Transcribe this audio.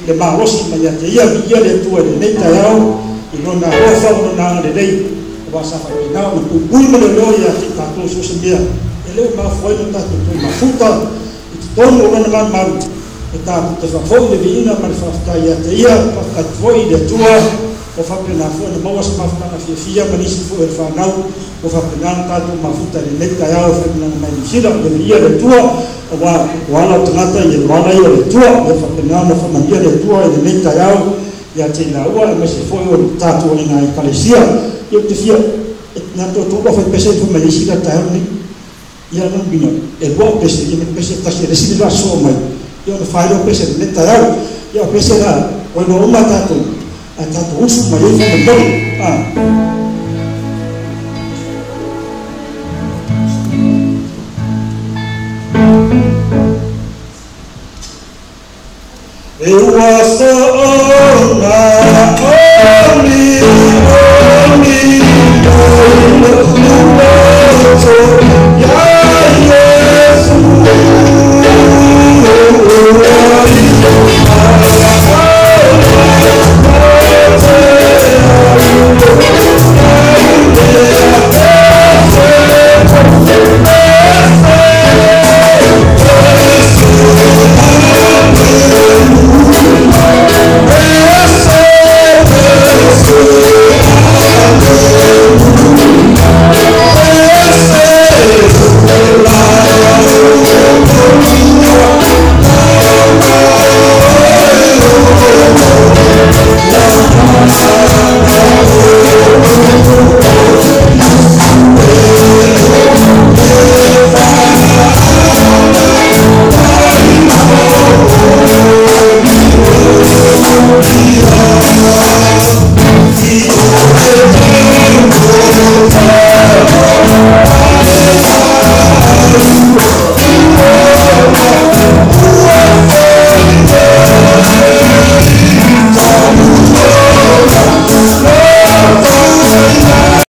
le marosi ma ya te ia via le tua le nei taiao I nona ofa o nona le nei wa sa fa ina o pu pui mo le lo ya te tato so se mea e le ma foi no tato tu ma futa I te tonu o nona ma e ta te fa foi le vina ma fa ta ya te ia pa ka foi le tua o fa pe na foi mo was ma fa na fia ma ni si foi fa nau o fa pe na tato ma futa le nei taiao fa na ma ni sira le ia le tua wa wala tangata ye wala ye le tua le fa penana fa mandia le tua le meta yao ya te na ua me se foi o tatu ni na Kalesia yo te fia na to fa pese fu me lisi ka ta ni ya no bino e bo pese ye me pese ta se resi la so mai yo no fa lo pese le meta yao yo pese la o no ma tatu a tatu usu mai ye me do Eu